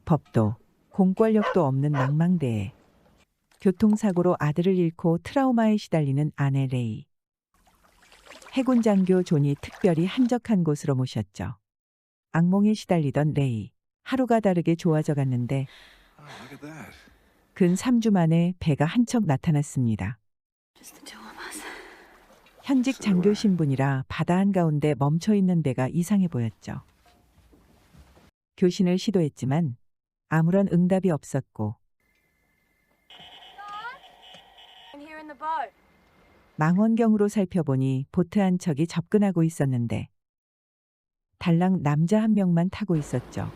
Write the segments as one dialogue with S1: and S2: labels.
S1: 법도 공권력도 없는 망망대해 교통사고로 아들을 잃고 트라우마에 시달리는 아내 레이. 해군 장교 존이 특별히 한적한 곳으로 모셨죠. 악몽에 시달리던 레이. 하루가 다르게 좋아져 갔는데 근 3주 만에 배가 한 척 나타났습니다. 현직 장교 신분이라 바다 한가운데 멈춰있는 배가 이상해 보였죠. 교신을 시도했지만 아무런 응답이 없었고 망원경으로 살펴보니 보트 한 척이 접근하고 있었는데 달랑 남자 한 명만 타고 있었죠.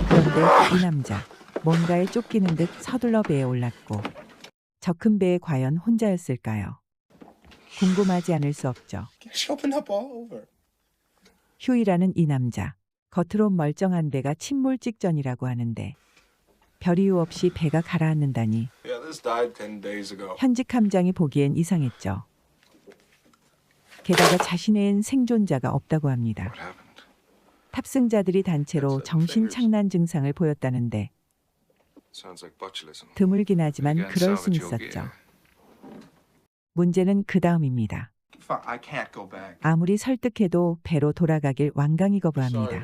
S1: 그런데 이 남자 뭔가에 쫓기는 듯 서둘러 배에 올랐고 저 큰 배에 과연 혼자였을까요? 궁금하지 않을 수 없죠. 휴이라는 이 남자, 겉으론 멀쩡한 배가 침몰 직전이라고 하는데 별 이유 없이 배가 가라앉는다니 현직 함장이 보기엔 이상했죠. 게다가 자신의 생존자가 없다고 합니다. 탑승자들이 단체로 정신착란 증상을 보였다는데 드물긴 하지만 그럴 순 있었죠. 문제는 그 다음입니다. 아무리 설득해도 배로 돌아가길 완강히 거부합니다.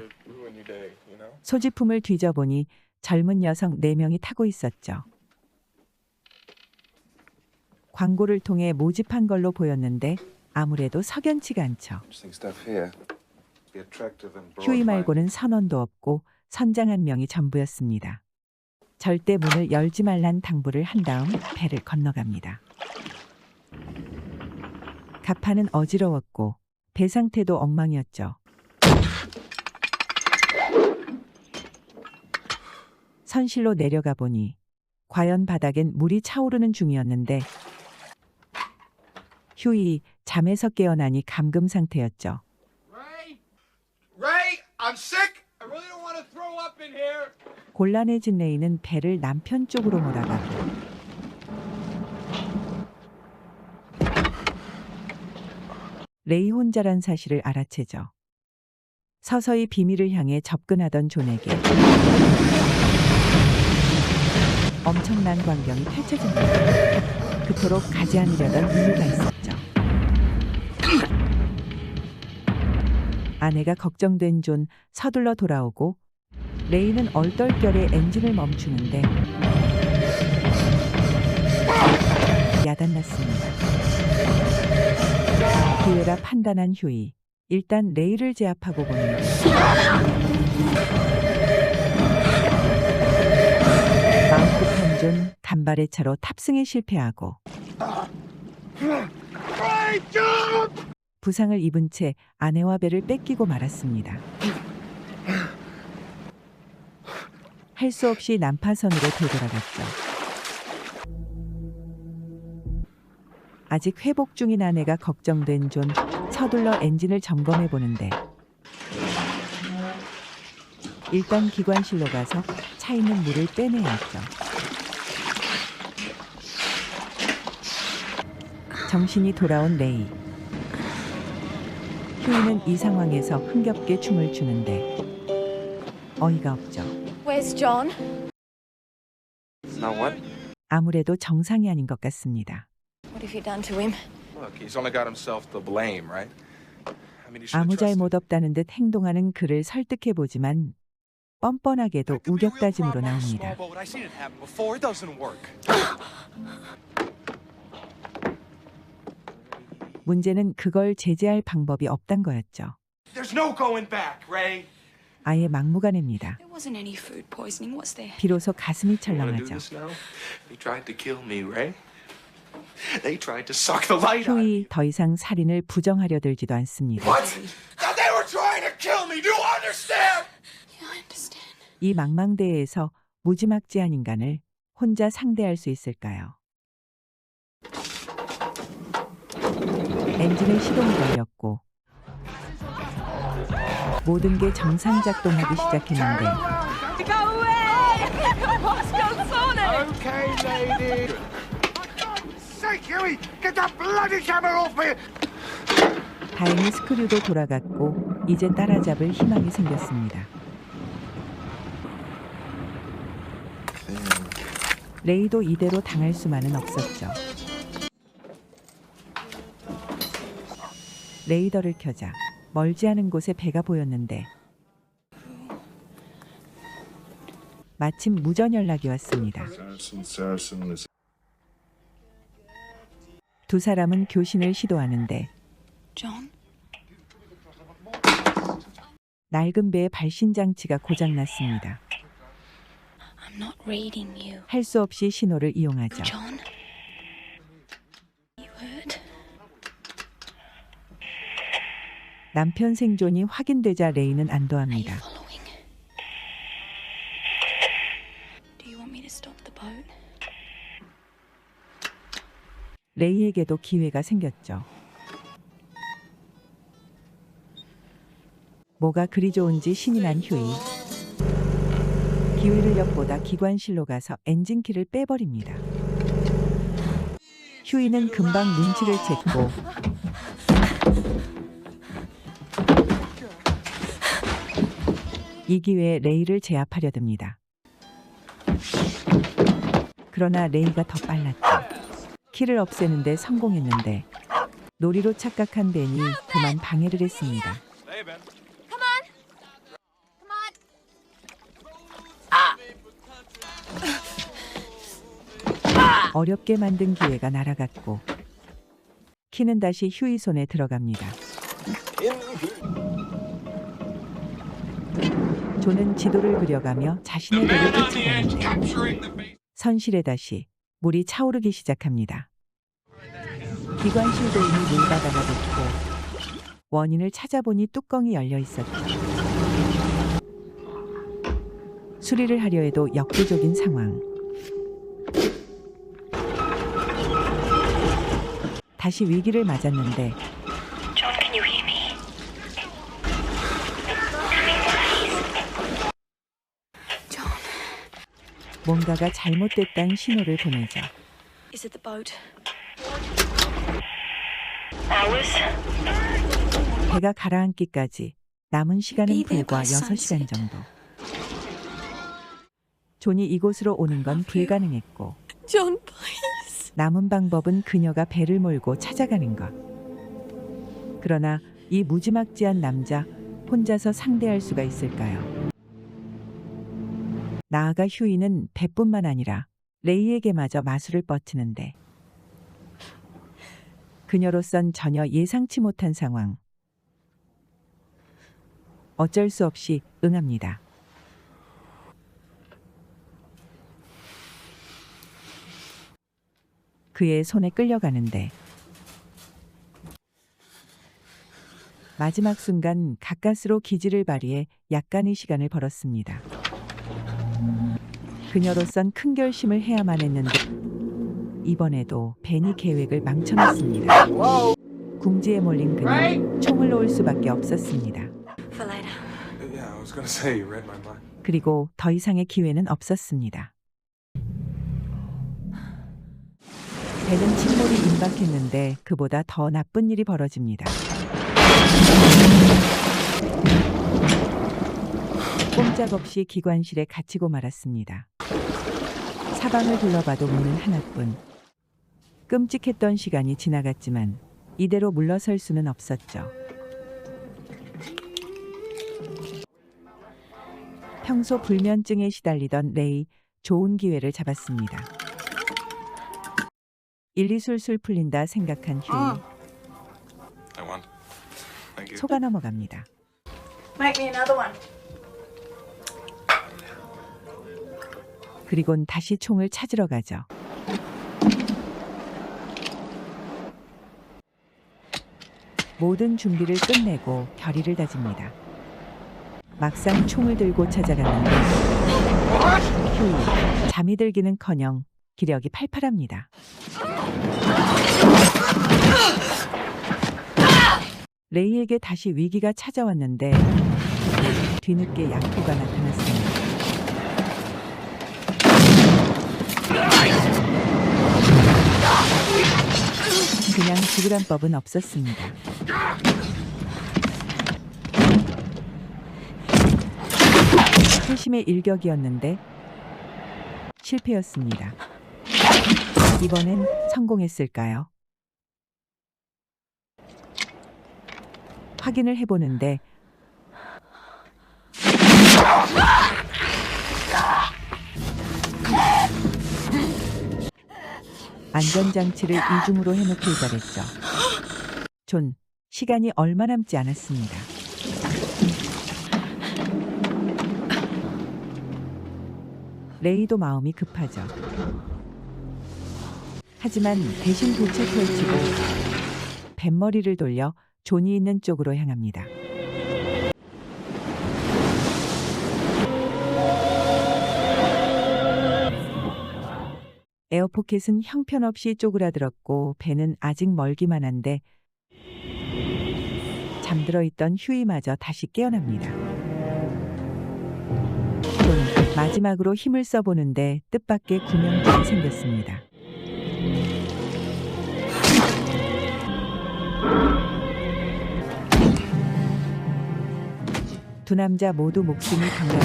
S1: 소지품을 뒤져보니 젊은 여성 4명이 타고 있었죠. 광고를 통해 모집한 걸로 보였는데 아무래도 석연치가 않죠. 휴이 말고는 선원도 없고 선장 한 명이 전부였습니다. 절대 문을 열지 말란 당부를 한 다음 배를 건너갑니다. 갑판은 어지러웠고 배 상태도 엉망이었죠. 선실로 내려가 보니 과연 바닥엔 물이 차오르는 중이었는데 휴이 잠에서 깨어나니 감금 상태였죠.
S2: Ray, I'm sick. I really don't want to throw up in here.
S1: 곤란해진 레이는 배를 남편 쪽으로 몰아가고 레이 혼자란 사실을 알아채죠. 서서히 비밀을 향해 접근하던 존에게 엄청난 광경이 펼쳐집니다. 그토록 가지 않으려던 이유가 있었죠. 아내가 걱정된 존 서둘러 돌아오고 레이는 얼떨결에 엔진을 멈추는데 야단났습니다. 기회라 판단한 휴이. 일단 레이를 제압하고 보는데 마음 급한 존 간발의 차로 탑승에 실패하고 부상을 입은 채 아내와 배를 뺏기고 말았습니다. 할 수 없이 난파선으로 되돌아갔죠. 아직 회복 중인 아내가 걱정된 존 서둘러 엔진을 점검해 보는데 일단 기관실로 가서 차 있는 물을 빼내야 했죠. 정신이 돌아온 레이. 휴이는 이 상황에서 흥겹게 춤을 추는데 어이가 없죠.
S3: Where's John?
S2: Now what?
S1: 아무래도 정상이 아닌 것 같습니다.
S3: What have you done to him?
S2: Look, he's only got himself to blame, right? I mean, you should
S1: 아무
S2: have trusted.
S1: 잘못 없다는 듯 행동하는 그를 설득해 보지만 뻔뻔하게도 우격다짐으로 나옵니다.
S2: I seen it happen before. It doesn't work.
S1: 문제는 그걸 제재할 방법이 없단 거였죠.
S2: There's no going back, Ray.
S1: 아예 막무가내입니다.
S3: There wasn't any food poisoning, was there?
S1: 비로소 가슴이
S2: You wanna do
S1: 철렁하죠.
S2: this now? They tried to kill me, Ray. They tried to suck the light out of me.
S1: 휴이 더 이상 살인을 부정하려 들지도 않습니다.
S2: What? They were trying to kill me. Do you understand?
S3: Yeah, I understand.
S1: 이 망망대해에서 무지막지한 인간을 혼자 상대할 수 있을까요? 엔진의 시동이 걸렸고 모든 게 정상 작동하기 시작했는데
S3: Go away! What's going on?
S2: Okay, lady. For God's sake, Huey, get that bloody camera off me!
S1: 다행히 스크류도 돌아갔고 이제 따라잡을 희망이 생겼습니다. 레이도 이대로 당할 수만은 없었죠. 레이더를 켜자 멀지 않은 곳에 배가 보였는데 마침 무전 연락이 왔습니다. 두 사람은 교신을 시도하는데
S3: John?
S1: 낡은 배의 발신 장치가 고장났습니다.
S3: I'm not reading you.
S1: 할 수 없이 신호를 이용하죠.
S3: John? You hurt?
S1: 남편 생존이 확인되자 레이는
S3: Are you
S1: 안도합니다.
S3: following? Do you want me to stop the boat?
S1: 레이에게도 기회가 생겼죠. 뭐가 그리 좋은지 신이 난 휴이. 기회를 엿보다 기관실로 가서 엔진키를 빼버립니다. 휴이는 금방 눈치를 챘고 이 기회에 레이를 제압하려 듭니다. 그러나 레이가 더 빨랐죠. 키를 없애는데 성공했는데 놀이로 착각한 벤이 그만 방해를 했습니다. 어렵게 만든 기회가 날아갔고 키는 다시 휴이 손에 들어갑니다. 존은 지도를 그려가며 자신의 배를 쫓아가는데 선실에 다시 물이 차오르기 시작합니다. 기관실 도인이 물바다가 됐고 원인을 찾아보니 뚜껑이 열려 있었죠. 수리를 하려 해도 역부족인 상황. 다시 위기를 맞았는데
S3: John, can you hear me? John,
S1: 뭔가가 잘못됐다는 신호를 보내죠.
S3: is it the boat?
S1: 배가 가라앉기까지 남은 시간은 불과 6시간 정도. 존이 이곳으로 오는 건 불가능했고
S3: John, please.
S1: 남은 방법은 그녀가 배를 몰고 찾아가는 것. 그러나 이 무지막지한 남자 혼자서 상대할 수가 있을까요? 나아가 휴이는 배뿐만 아니라 레이에게마저 마술을 뻗치는데 그녀로선 전혀 예상치 못한 상황. 어쩔 수 없이 응합니다. 그의 손에 끌려가는데 마지막 순간 가까스로 기지를 발휘해 약간의 시간을 벌었습니다. 그녀로선 큰 결심을 해야만 했는데 이번에도 벤이 계획을 망쳐놨습니다. 궁지에 몰린 그는 총을 놓을 수밖에 없었습니다.
S3: For later.
S2: Yeah, I was gonna say you read my mind.
S1: 그리고 더 이상의 기회는 없었습니다. 벤은 침몰이 임박했는데 그보다 더 나쁜 일이 벌어집니다. 꼼짝없이 기관실에 갇히고 말았습니다. 사방을 둘러봐도 문은 하나뿐. 끔찍했던 시간이 지나갔지만 이대로 물러설 수는 없었죠. 평소 불면증에 시달리던 레이, 좋은 기회를 잡았습니다. 일이 술술 풀린다 생각한 휴이,
S2: I won. Thank you.
S1: 속아 넘어갑니다.
S3: Make me another one.
S1: 그리곤 다시 총을 찾으러 가죠. 모든 준비를 끝내고 결의를 다집니다. 막상 총을 들고 찾아갔는데 휴이, 잠이 들기는커녕 기력이 팔팔합니다. 레이에게 다시 위기가 찾아왔는데 뒤늦게 약토가 나타났습니다. 그냥 죽으란 법은 없었습니다. 회심의 일격이었는데 실패였습니다. 이번엔 성공했을까요? 확인을 해보는데 안전장치를 이중으로 해놓길 잘했죠. 존, 시간이 얼마 남지 않았습니다. 레이도 마음이 급하죠. 하지만 대신 도체 펼치고 뱃머리를 돌려 존이 있는 쪽으로 향합니다. 에어포켓은 형편없이 쪼그라들었고 배는 아직 멀기만 한데 잠들어 있던 휴이마저 다시 깨어납니다. 존, 마지막으로 힘을 써보는데 뜻밖의 구명줄이 생겼습니다. 두 남자 모두 목숨이 강하고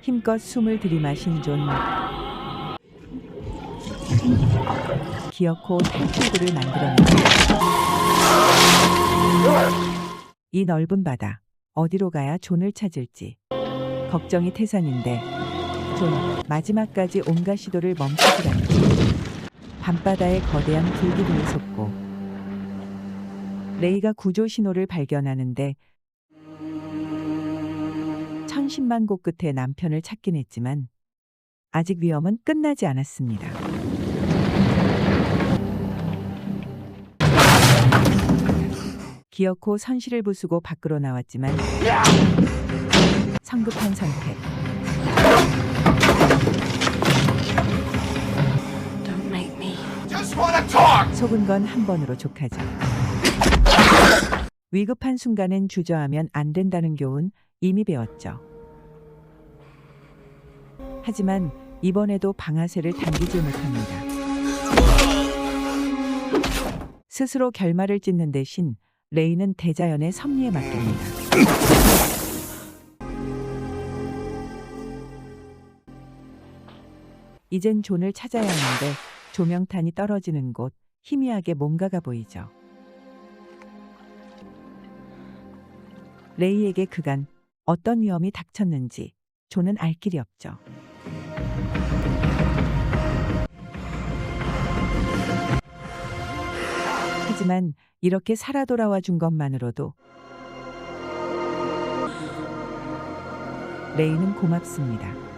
S1: 힘껏 숨을 들이마신 존. 기어코 탈출구를 만들어냅니다. 이 넓은 바다, 어디로 가야 존을 찾을지 걱정이 태산인데 존, 마지막까지 온갖 시도를 멈추지 않고 밤바다에 거대한 불기둥을 솟고 레이가 구조 신호를 발견하는데 천신만 고 끝에 남편을 찾긴 했지만 아직 위험은 끝나지 않았습니다. 기어코 선실을 부수고 밖으로 나왔지만 성급한 선택.
S3: Don't make me.
S1: 속은 건 한 번으로 족하죠. 위급한 순간엔 주저하면 안 된다는 교훈 이미 배웠죠. 하지만 이번에도 방아쇠를 당기지 못합니다. 스스로 결말을 짓는 대신 레이는 대자연의 섭리에 맡깁니다. 이젠 존을 찾아야 하는데 조명탄이 떨어지는 곳 희미하게 뭔가가 보이죠. 레이에게 그간 어떤 위험이 닥쳤는지 존은 알 길이 없죠. 하지만 이렇게 살아 돌아와 준 것만으로도 레이는 고맙습니다.